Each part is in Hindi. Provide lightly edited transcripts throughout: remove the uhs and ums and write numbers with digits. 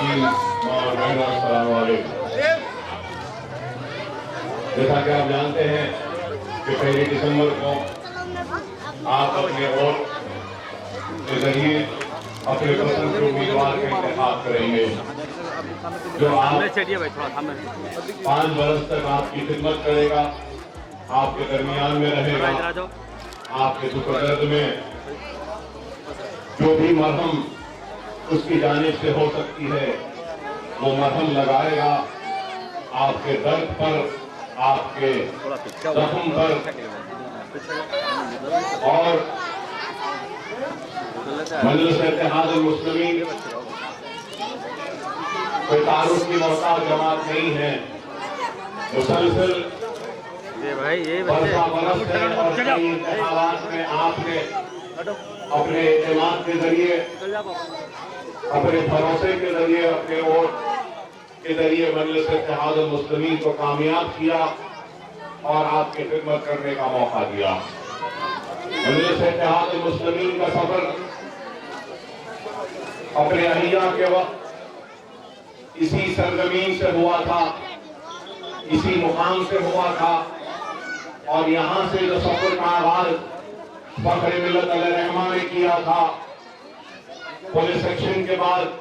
खातून और बहनों, अस्सलाम वालेकुम। जैसा कि आप जानते हैं कि 1 दिसंबर को आप अपने वोट के जरिए अपने पसंद के उम्मीदवार का इंतखाब करेंगे, जो आप 5 बरस तक आपकी खिदमत करेगा, आपके दरमियान में रहेगा, आपके दुख दर्द में जो भी मरहम उसकी जानिब से हो सकती है वो मरहम लगाएगा, आपके दर्द पर, आपके जख्म पर। और मजलिस इत्तेहादुल मुस्लिमीन कोई तारुफ की मोहताज जमात नहीं है। मुसलसल वर्षा बरस है और कई इंतखाबात में आपने अपने एतमाद के जरिए, अपने भरोसे के जरिए, अपने वोट के जरिए मजलिस इत्तेहादुल मुस्लिमीन को कामयाब किया और आपकी खिदमत करने का मौका दिया। मजलिस इत्तेहादुल मुस्लिमीन का सफर अपने अहिया के वक्त इसी सरजमीन से हुआ था, इसी मुकाम से हुआ था, और यहाँ से जो सफर का आगाज फखरे मिल्लत अलैहिर्रहमा ने किया था पुलिस एक्शन के बाद,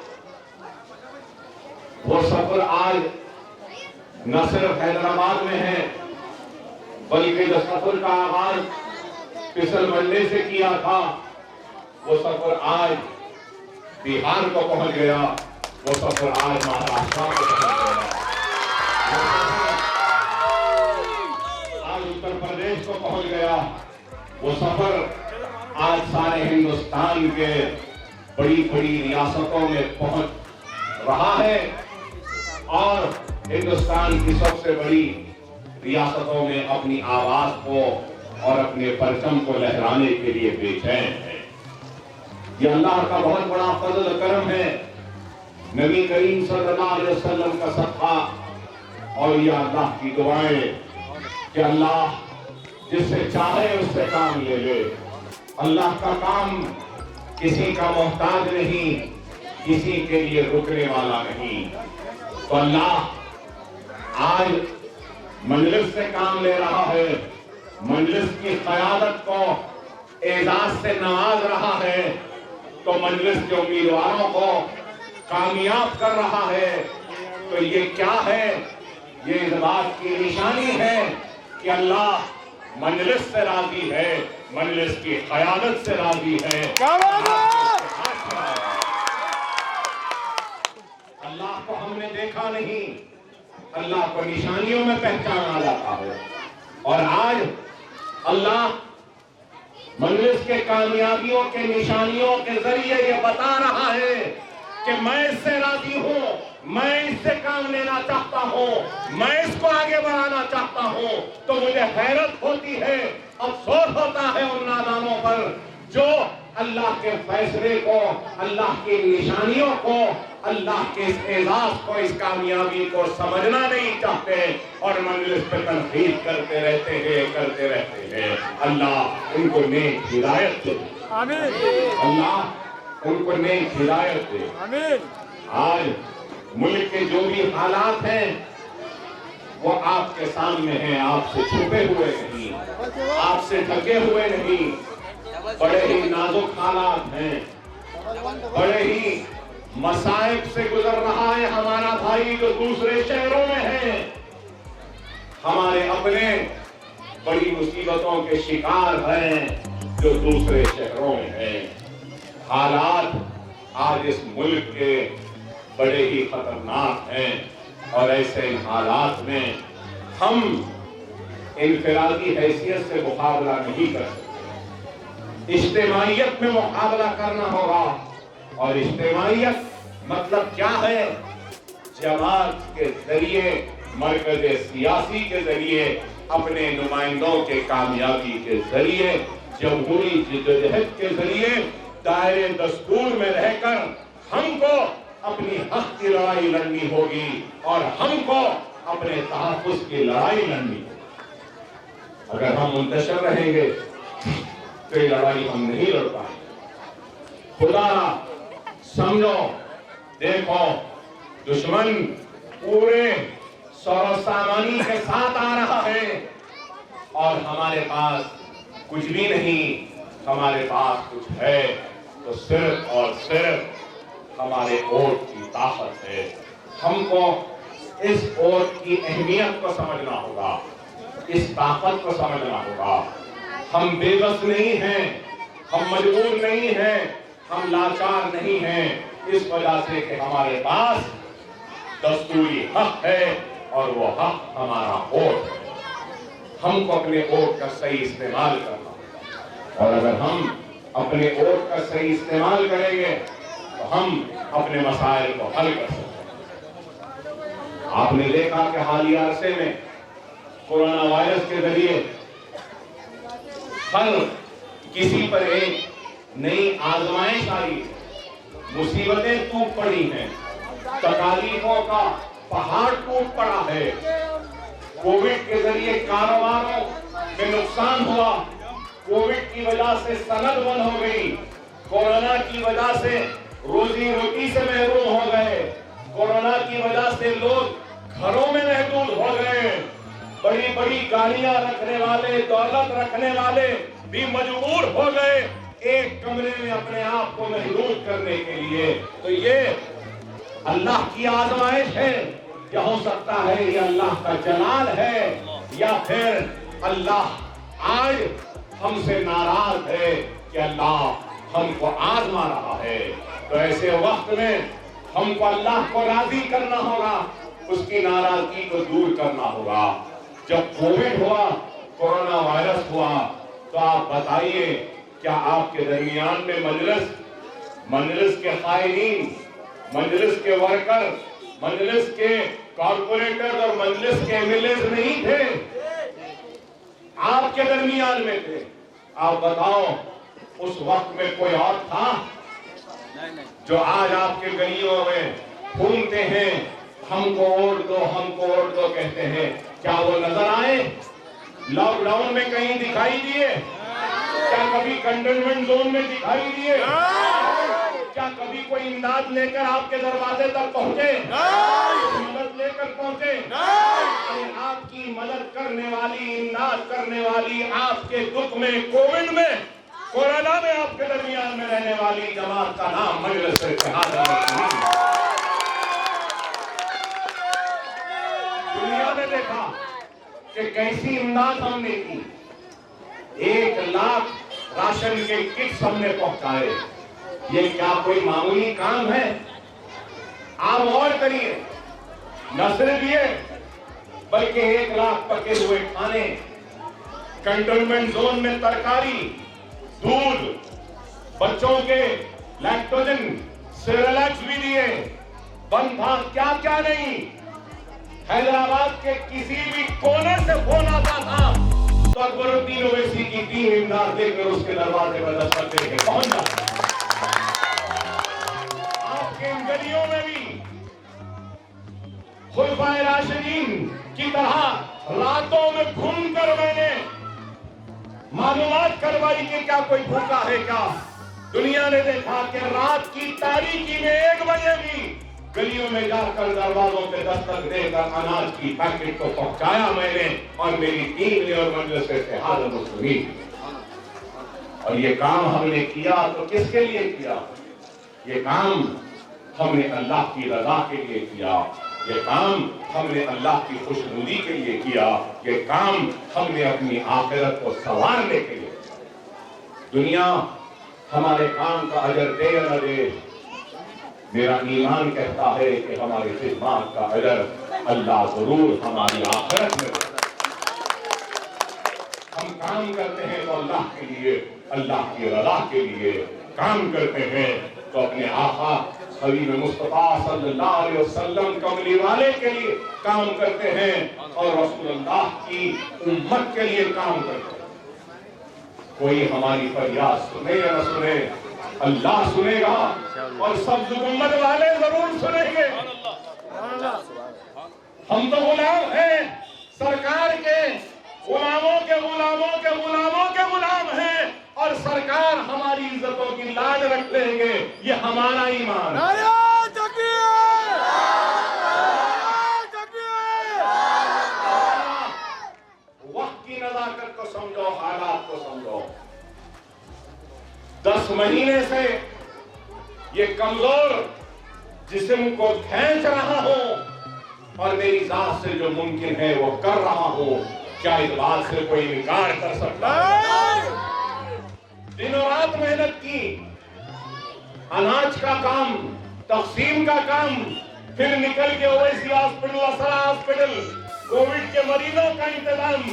वो सफर आज न सिर्फ हैदराबाद में है बल्कि जो सफर का आगाज फिसल मंडे से किया था वो सफर आज बिहार को पहुंच गया, वो सफर आज महाराष्ट्र को पहुंच गया, आज उत्तर प्रदेश को पहुंच गया, वो सफर आज सारे हिंदुस्तान के बड़ी बड़ी रियासतों में पहुंच रहा है और हिंदुस्तान की सबसे बड़ी रियासतों में अपनी आवाज को और अपने परचम को लहराने के लिए बेचैन है। ये अल्लाह का बहुत बड़ा फजल करम है। नबी करीम सल्लल्लाहु अलैहि वसल्लम का सदका और ये अल्लाह की दुआएं कि अल्लाह जिससे चाहे उससे काम ले ले। अल्लाह का काम किसी का मोहताज नहीं, किसी के लिए रुकने वाला नहीं। तो अल्लाह आज मजलिस से काम ले रहा है, मजलिस की क़यादत को एजाज से नवाज रहा है, तो मजलिस के उम्मीदवारों को कामयाब कर रहा है। तो ये क्या है? ये इस बात की निशानी है कि अल्लाह मजलिस से राजी है, मजलिस की क़यादत से राजी है। अल्लाह को हमने देखा नहीं, अल्लाह को निशानियों में पहचाना जाता है। और आज अल्लाह मजलिस के कामयाबियों के निशानियों के जरिए ये बता रहा है कि मैं इससे राजी हूं, मैं इससे काम लेना चाहता हूं, मैं इसको आगे बढ़ाना चाहता हूं। तो मुझे हैरत होती है, अफसोस होता है उन नादानों पर जो अल्लाह के फैसले को, अल्लाह की निशानियों को, अल्लाह के इस एजाज को, इस कामयाबी को समझना नहीं चाहते और मजलिस पर तनकीद करते रहते हैं। अल्लाह उनको नेक हिदायत दे, अल्लाह उनको नेक हिदायत दे। आज मुल्क के जो भी हालात हैं वो आपके सामने हैं, आपसे छुपे हुए नहीं, आपसे ढके हुए नहीं। बड़े ही नाजुक हालात हैं, बड़े ही मसाइब से गुजर रहा है हमारा भाई जो दूसरे शहरों में है। हमारे अपने बड़ी मुसीबतों के शिकार हैं जो दूसरे शहरों में हैं। हालात आज इस मुल्क के बड़े ही खतरनाक हैं और ऐसे हालात में हम इनफरादी हैसियत से मुकाबला नहीं कर सकते। इज्तिमाइयत में मुकाबला करना होगा। और इज्तिमाइयत मतलब क्या है? जमात के जरिए, मरकज़ सियासी के जरिए, अपने नुमाइंदों के कामयाबी के जरिए, जमहूरी जिद्दोजहद के जरिए, दायरे दस्तूर में रहकर हमको अपनी हक की लड़ाई लड़नी होगी और हमको अपने तहफ़्फ़ुज़ की लड़ाई लड़नी होगी। अगर हम मुंतशिर रहेंगे तो ये लड़ाई हम नहीं लड़ पाएंगे। खुदा समझो, देखो, दुश्मन पूरे सामानी के साथ आ रहा है और हमारे पास कुछ भी नहीं, हमारे पास कुछ है तो सिर्फ और सिर्फ हमारे वोट की ताकत है। हमको इस वोट की अहमियत को समझना होगा, इस ताकत को समझना होगा। हम बेबस नहीं हैं, हम मजबूर नहीं हैं, हम लाचार नहीं हैं, इस वजह से कि हमारे पास दस्तूरी हक है और वो हक हमारा वोट है। हमको अपने वोट का सही इस्तेमाल करना होगा और अगर हम अपने वोट का सही इस्तेमाल करेंगे तो हम अपने मसाइल को हल कर सकते हैं। आपने देखा कि हालिया अरसे में कोरोना वायरस के जरिए हर किसी पर एक नई आजमाइश आई, मुसीबतें टूट पड़ी हैं, तकालीफों का पहाड़ टूट पड़ा है। कोविड के जरिए कारोबारों में नुकसान हुआ, कोविड की वजह से सनद बंद हो गई, कोरोना की वजह से रोजी रोटी से महरूम हो गए, कोरोना की वजह से लोग घरों में महदूद हो गए। बड़ी बड़ी गाड़ियां रखने वाले, दौलत रखने वाले भी मजबूर हो गए एक कमरे में अपने आप को महदूद करने के लिए। तो ये अल्लाह की आजमाइश है, या हो सकता है ये अल्लाह का जलाल है, या फिर अल्लाह आज हमसे नाराज है कि अल्लाह हमको आजमा रहा है। तो ऐसे वक्त में हमको अल्लाह को राजी करना होगा, उसकी नाराजगी को दूर करना होगा। जब कोविड हुआ, कोरोना वायरस हुआ, तो आप बताइए क्या आपके दरमियान में मजलिस के कायदीन, मजलिस के वर्कर, मजलिस के कॉर्पोरेटर और मजलिस के एमएलए नहीं थे? आपके दरमियान में थे। आप बताओ उस वक्त में कोई और था? जो आज आपके गलियों में घूमते हैं, हमको वोट दो, हमको वोट दो कहते हैं, क्या वो नजर आए? लॉकडाउन में कहीं दिखाई दिए? क्या कभी कंटेनमेंट जोन में दिखाई दिए? क्या कभी कोई इमदाद लेकर आपके दरवाजे तक पहुंचे? मदद लेकर पहुंचे? अरे आपकी मदद करने वाली, इमदाद करने वाली, आपके दुख में, कोविड में, कोरोना में आपके दरमियान में रहने वाली जमात का नाम मजलिस इत्तेहाद है। दुनिया ने देखा कि कैसी इमदाद हमने की। 1 लाख राशन के किट्स हमने पहुंचाए। ये क्या कोई मामूली काम है? आप और करिए, न सिर्फ ये बल्कि 1 लाख पके हुए खाने, कंटेनमेंट जोन में तरकारी, दूध, बच्चों के लैक्टोजन, सेरेलैक्स भी दिए। बंद था क्या क्या नहीं। हैदराबाद के किसी भी कोने से फोन आता था तो अकबरुद्दीन ओवैसी की टीम इमदाद लेकर उसके दरवाजे पर दस्तक देके पहुंच जाता। आपके इन गलियों में भी खुलफाए राशिदीन की तरह रातों में घूमकर मैंने मालूमात करवाई कि क्या कोई भूखा है क्या। दुनिया ने देखा कि रात की तारीकी में 1 बजे भी गलियों में जाकर दरवाजों पे दस्तक देकर अनाज की पैकेट को पहुंचाया मैंने और मेरी टीम ने और मजलिस इत्तेहाद मुस्लिमीन। और ये काम हमने किया तो किसके लिए किया? ये काम हमने अल्लाह की रजा के लिए किया। ये काम हमने अल्लाह की खुशनुदी के लिए किया। ये काम हमने अपनी आखिरत को संवारने के लिए। दुनिया हमारे काम का अजर दे या न दे, मेरा ईमान कहता है कि हमारी खिदमत का अजर अल्लाह जरूर हमारी आखिरत में। हम काम करते हैं तो अल्लाह के लिए, अल्लाह की रज़ा के लिए काम करते हैं, तो अपने आका हबीब मुस्तफा सल्लल्लाहु अलैहि वसल्लम कमली वाले के लिए काम करते हैं और रसूलुल्लाह की उम्मत के लिए काम करते हैं। कोई हमारी फरियाद सुने या न सुने, अल्लाह सुनेगा और सब उम्मत वाले जरूर सुनेंगे। हम तो गुलाम हैं, सरकार के गुलामों के गुलामों के गुलामों के गुलाम हैं और सरकार हमारी इज्जतों की लाज रख लेंगे। ये हमारा ईमान है। महीने से ये कमजोर जिस्म को खींच रहा हूं और मेरी जात से जो मुमकिन है वो कर रहा हूं। क्या इस बात से कोई इनकार कर सकता है? दिनों रात मेहनत की, अनाज का काम, तकसीम का काम, फिर निकल के ओवैसी हॉस्पिटल, असरा हॉस्पिटल, कोविड के मरीजों का इंतजाम।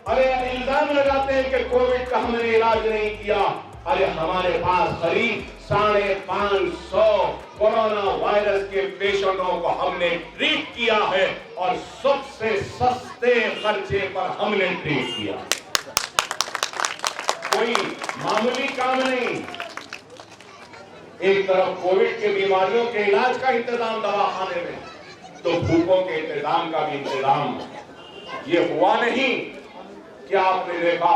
अरे इल्जाम लगाते हैं कि कोविड का हमने इलाज नहीं किया। अरे हमारे पास करीब 550 कोरोना वायरस के पेशेंटों को हमने ट्रीट किया है और सबसे सस्ते खर्चे पर हमने ट्रीट किया। कोई मामूली काम नहीं। एक तरफ कोविड के बीमारियों के इलाज का इंतजाम दवाखाने में, तो भूखों के इंतजाम का भी इंतजाम। ये हुआ नहीं कि आपने देखा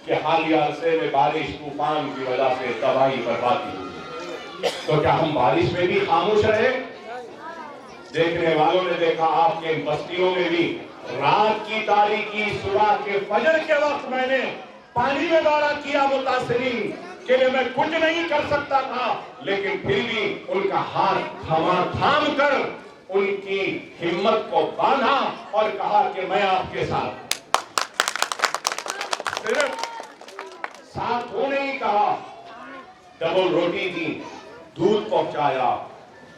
कि हालिया अरसे में बारिश तूफान की वजह से तबाही बर्बादी हुई, तो क्या हम बारिश में भी खामोश रहे? देखने वालों ने देखा आपके इन बस्तियों में भी रात की तारीकी, सुबह के फजर के वक्त मैंने पानी में दौरा किया मुतासिरीन के लिए। मैं कुछ नहीं कर सकता था, लेकिन फिर भी उनका हाथ थाम कर उनकी हिम्मत को बांधा और कहा कि मैं आपके साथ। सिर्फ साथ होने ही कहा, डबल रोटी दी, दूध पहुंचाया,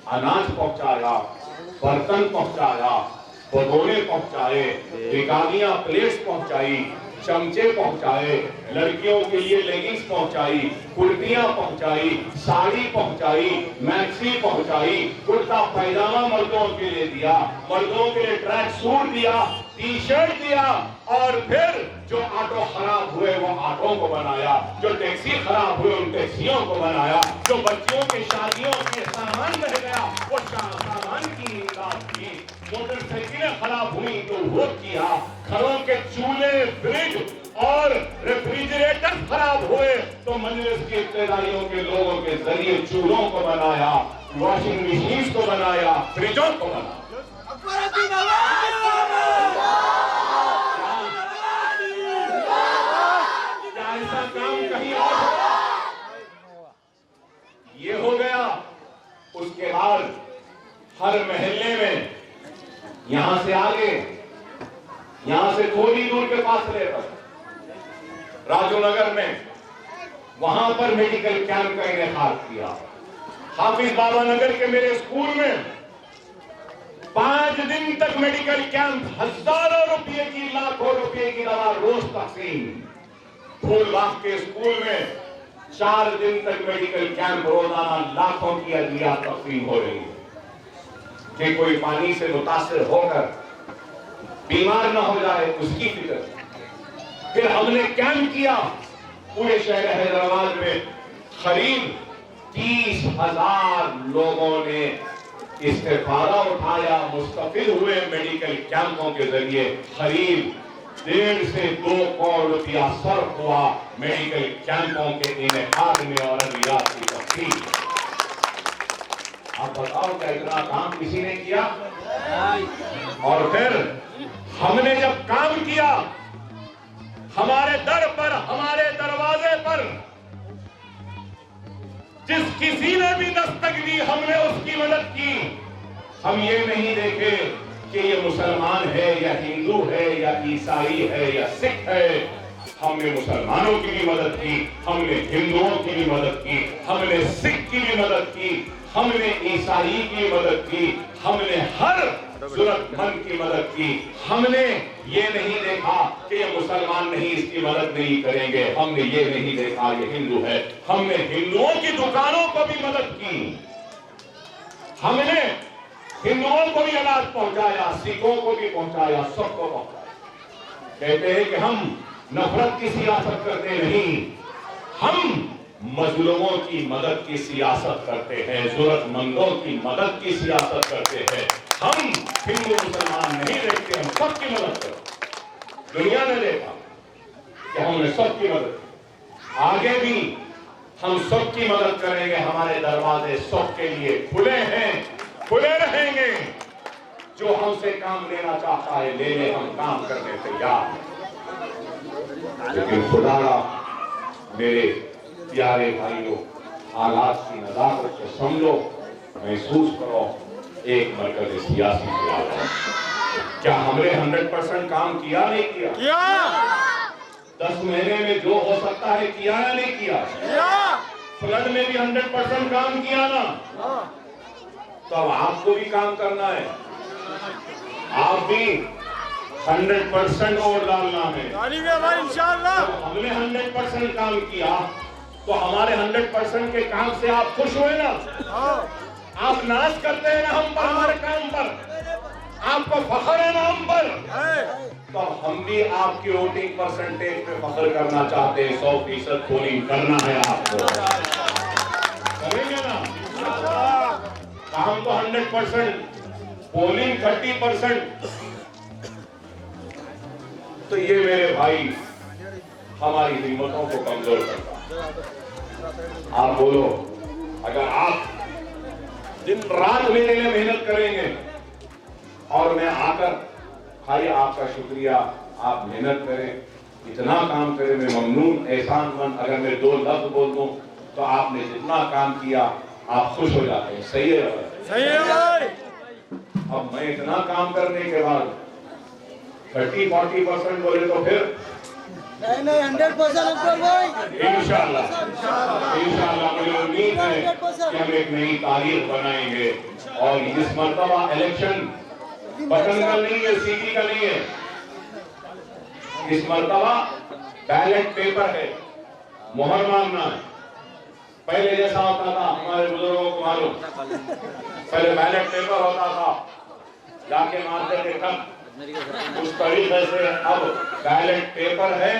अनाज पहुंचाया, बर्तन पहुंचाया, भगोने पहुंचाए, रिकाबियां प्लेट्स पहुंचाई, चमचे पहुंचाए, लड़कियों के लिए लेगिंग्स पहुंचाई, कुर्तियां पहुंचाई, साड़ी पहुंचाई, मैक्सी पहुंचाई, कुर्ता पैजामा मर्दों के लिए दिया, मर्दों के लिए ट्रैक सूट दिया, टी शर्ट दिया, और फिर जो ऑटो खराब हुए वो ऑटो को बनाया, जो टैक्सी खराब हुए उन टैक्सियों को बनाया, जो बच्चियों की शादियों के सामान रह गया वो सामान की इमदाद की, मोटरसाइकिलें खराब हुई तो वो किया, घरों के चूल्हे, फ्रिज और रेफ्रिजरेटर खराब हुए तो मजलिस की इब्तिदाइयों के लोगों के जरिए चूल्हों को बनाया, वॉशिंग मशीन को बनाया, फ्रिजों को बनाया। क्या ऐसा काम कहीं और ये हो गया? उसके बाद हर महल्ले में, यहां से आगे, यहां से थोड़ी दूर के फासले पर राजूनगर में, वहां पर मेडिकल कैंप का इनेकाद किया। हाफिज बाबा नगर के मेरे स्कूल में 5 दिन तक मेडिकल कैंप, हजारों रुपए की, लाखों रुपए की दवा रोज तकसीम। फूलबाग के स्कूल में 4 दिन तक मेडिकल कैंप, रोजाना लाखों की अद्वियात तकसीम हो रही है कि कोई पानी से मुतासिर होकर बीमार ना हो जाए, उसकी फिक्र। फिर हमने कैंप किया पूरे शहर हैदराबाद में, करीब 30,000 लोगों ने इस्तेफादा उठाया, मुस्तफिद हुए मेडिकल कैंपों के जरिए। करीब 1.5 से 2 करोड़ रुपया सर्फ हुआ मेडिकल कैंपों के इनेकाद में और अद्वियात की तकसीम। आप बताओ क्या इतना काम किसी ने किया? और फिर हमने जब काम किया, हमारे दर पर, हमारे दरवाजे पर जिस किसी ने भी दस्तक दी, हमने उसकी मदद की। हम ये नहीं देखे कि ये मुसलमान है या हिंदू है या ईसाई है या सिख है। हमने मुसलमानों की भी मदद की, हमने हिंदुओं की भी मदद की, हमने सिख की भी मदद की, हमने ईसाई की मदद की, हमने हर जरूरतमंद की मदद की। हमने ये नहीं देखा कि ये मुसलमान नहीं, इसकी मदद नहीं करेंगे। हमने ये नहीं देखा ये हिंदू है, हमने हिंदुओं की दुकानों को भी मदद की। हमने हिंदुओं को भी अनाज पहुंचाया, सिखों को भी पहुंचाया, सबको पहुंचाया। कहते हैं कि हम नफरत की सियासत करते नहीं, हम मजलूमों की मदद की सियासत करते हैं, जरूरतमंदों की मदद की सियासत करते हैं। हम हिंदू मुसलमान नहीं देखते, हम सबकी मदद करते। दुनिया ने देखा कि हमने सबकी मदद की, आगे भी हम सबकी मदद करेंगे। हमारे दरवाजे सबके लिए खुले हैं, खुले रहेंगे। जो हमसे काम लेना चाहता है ले ले, हम काम करने तैयार। लेकिन खुदा मेरे प्यारे भाइयों, हालात की नजाकत को समझो, महसूस करो, एक मरकज सियासी से आ रहा है। क्या हमने 100% काम किया नहीं किया? 10 महीने में जो हो सकता है किया या नहीं किया? फ्लड में भी 100% काम किया ना? तो अब आपको भी काम करना है, आप भी 100% वोट डालना है। इंशाअल्लाह हमने 100% काम किया तो हमारे 100% के काम से आप खुश हुए ना? आप नाज करते हैं ना हम पर, हमारे काम पर, आपको फख्र है ना हम पर, तो हम भी आपकी वोटिंग परसेंटेज पे फख्र करना चाहते हैं। 100% पोलिंग करना है आपको, करेंगे ना? काम तो 100%, पोलिंग 30%। तो ये मेरे भाई हमारी हिम्मतों को कमजोर करता है। आप बोलो, अगर आप दिन रात मेरे लिए मेहनत करेंगे और मैं आकर भाई आपका शुक्रिया, आप मेहनत करें, इतना काम करें, मैं ममनून एहसानमंद, अगर मैं 2 लफ्ज बोल दूं तो आपने जितना काम किया आप खुश हो जाते हैं। सही है? सही है भाई। अब मैं इतना काम करने के बाद 30-40% बोले तो फिर नहीं 100% भाई, इंशाअल्लाह मुझे उम्मीद है कि हम एक नई तारीख बनाएंगे। और इस मर्तबा इलेक्शन बटन का नहीं है, सीटी का नहीं है, इस मर्तबा बैलेट पेपर है, मोहर मारना है। पहले जैसा होता था, हमारे बुजुर्गों को मालूम, पहले बैलेट पेपर होता था, जाके मारते थे कब, उस तरीके से अब बैलेट पेपर है,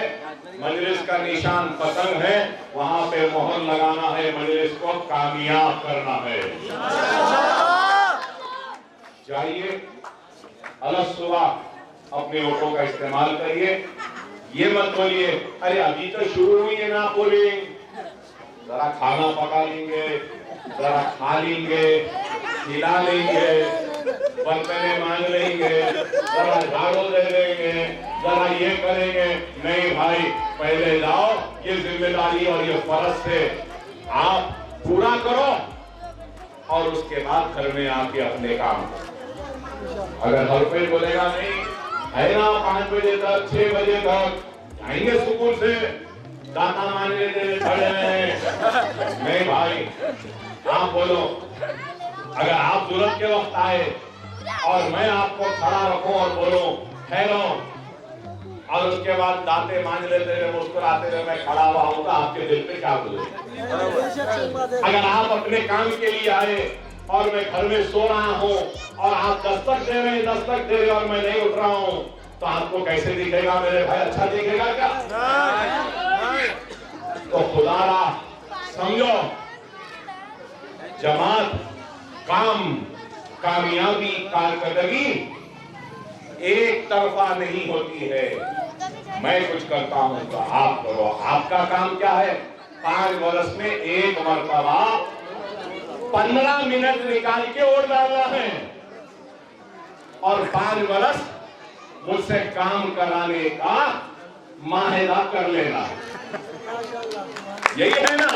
मजलिस का निशान पतंग है, वहां पे मोहर लगाना है, मजलिस को कामयाब करना है। जाइए अलग सुबह अपने वोटों का इस्तेमाल करिए। ये मत बोलिए अरे अभी तो शुरू हुई है ना पोलिंग, जरा खाना पका लेंगे, जरा खा लेंगे, खिला लेंगे, बर्तने मांग लेंगे, जरा झाड़ू दे देंगे, जरा ये करेंगे। नहीं भाई, पहले जाओ, ये जिम्मेदारी और ये फर्ज से आप पूरा करो और उसके बाद घर में आके अपने काम करो। अगर हर कोई बोलेगा नहीं है ना 5 बजे तक 6 बजे तक आएंगे स्कूल से, दाता मांगने देने खड़े हैं, नहीं भाई, आप बोलो। अगर आप जरूरत के वक्त आए और मैं आपको खड़ा रखूं और बोलूं ठहरो, और उसके बाद दाते मांग लेते रहे, मुस्कुराते रहे, मैं खड़ा हुआ हूं, तो आपके दिल पे क्या गुजरे? अगर आप अपने काम के लिए आए और मैं घर में सो रहा हूं और आप दस्तक दे रहे और मैं नहीं उठ रहा हूं, तो आपको कैसे दिखेगा मेरे भाई? अच्छा दिखेगा क्या? तो खुदारा समझो, जमात, काम, कामयाबी, कारकर्दगी एक तरफा नहीं होती है। मैं कुछ करता हूं तो आप करो। आपका काम क्या है? 5 वर्ष में एक मरतबा 15 मिनट निकाल के वोट डालना है और 5 वर्ष मुझसे काम कराने का माहिदा कर लेना। यही है ना?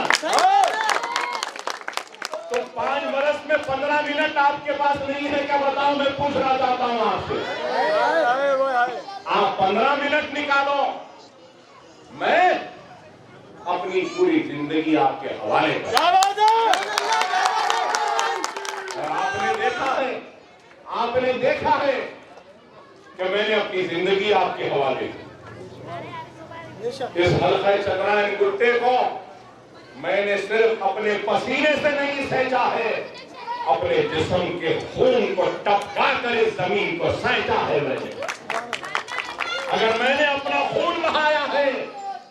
तो 5 वर्ष में 15 मिनट आपके पास नहीं है क्या? बताओ, मैं पूछ रहा चाहता हूं आपसे। आप 15 मिनट निकालो, मैं अपनी पूरी जिंदगी आपके हवाले कर। आपने देखा है कि मैंने अपनी जिंदगी आपके हवाले की। इस हल्का चतरायन कुत्ते को मैंने सिर्फ अपने पसीने से नहीं सैंचा है, अपने जिस्म के खून को टपका कर इस जमीन को सैंचा है मैंने। अगर मैंने अपना खून बहाया है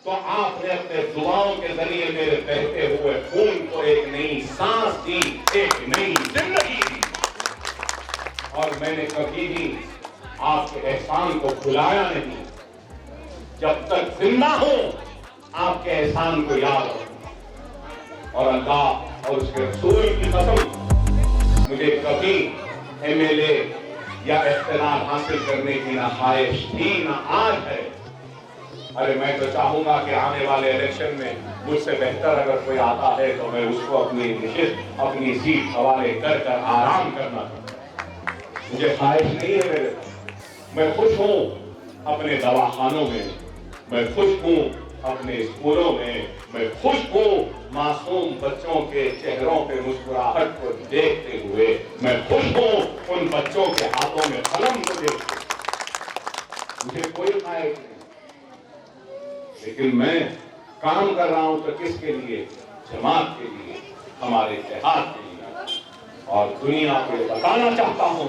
तो आपने अपने दुआओं के जरिए मेरे बहते हुए खून को एक नई सांस दी, एक नई जिंदगी दी। और मैंने कभी भी आपके एहसान को भुलाया नहीं। जब तक जिंदा हूं आपके एहसान को याद रखूं। और अल्लाह और उसके रसूल की कसम, मुझे कभी एमएलए या इख्तिलाफ हासिल करने की ना ख्वाहिश थी ना आज है। अरे मैं तो चाहूंगा कि आने वाले इलेक्शन में मुझसे बेहतर अगर कोई आता है तो मैं उसको अपनी सीट हवाले कर आराम करना चाहूंगा। मुझे ख्वाहिश नहीं है मेरे, मैं खुश हूं अपने दवाखानों में, मैं खुश हूं अपने स्कूलों में, मैं खुश हूं मासूम बच्चों के चेहरों पे मुस्कुराहट को देखते हुए, मैं खुश हूं उन बच्चों के हाथों में कलम को देखते हुए। मुझे कोई ख्वाहिश नहीं, लेकिन मैं काम कर रहा हूं तो किसके लिए? जमात के लिए, हमारे इत्तेहाद के लिए। और दुनिया को ये बताना चाहता हूं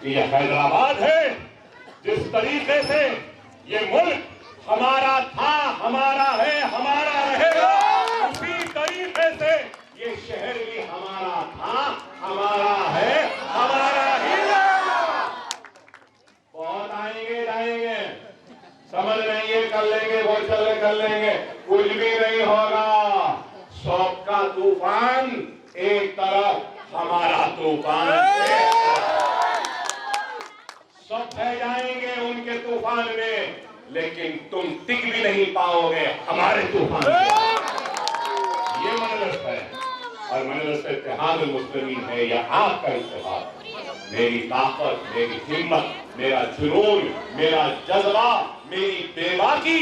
कि यह हैदराबाद है, जिस तरीके से ये मुल्क हमारा था, हमारा है, हमारा रहेगा, उसी तरीके से ये शहर भी हमारा था, हमारा है, हमारा ही रहेगा। बहुत आएंगे जाएंगे, समझ लेंगे, कर लेंगे, बहुत चले कर लेंगे, कुछ भी नहीं होगा। शौक का तूफान एक तरफ, हमारा तूफान सब बह जाएंगे उनके तूफान में, लेकिन तुम टिक भी नहीं पाओगे हमारे तूफान में। ये मजलिस है और मजलिस इत्तेहाद मुस्लिमीन है, यह आपका इत्तेहाद। मेरी ताकत, मेरी हिम्मत, मेरा जुनून, मेरा जज्बा, मेरी बेबाकी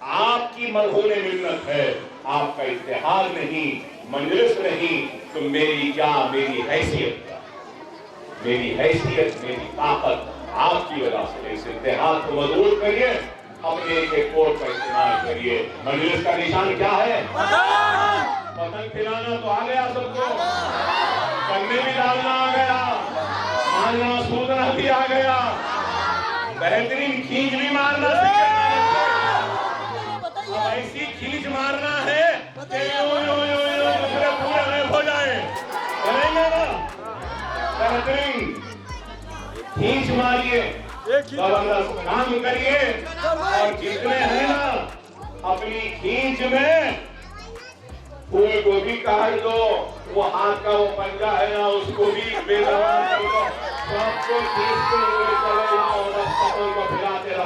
आपकी मरहूम मिन्नत है, आपका इत्तेहाद नहीं, मजलिस नहीं। तो मेरी क्या, मेरी हैसियत, मेरी ताकत आपकी वजह से। इस इत्तेहाद को मजबूत करिए, अपने एक कोट का इस्तेमाल करिए। मजलिस का निशान क्या है? पतंग खिलाना तो आ गया सबको, कन्ने भी डालना आ गया, मारना सूदना भी आ गया, बेहतरीन खींच भी मारना सीखना। अब ऐसी खींच मारना है कि दूसरे पूरे में हो जाए, करेंगे ना? बेहतरीन खींच मारिए, जबरदस्त काम करिए, और जितने हैं ना अपनी खींच में फूल को भी काट दो, वो हाथ का वो पंजा है ना उसको भी बेदवा कर दो, सबको खींचते हुए चले जाओ, को खिलाते रहो।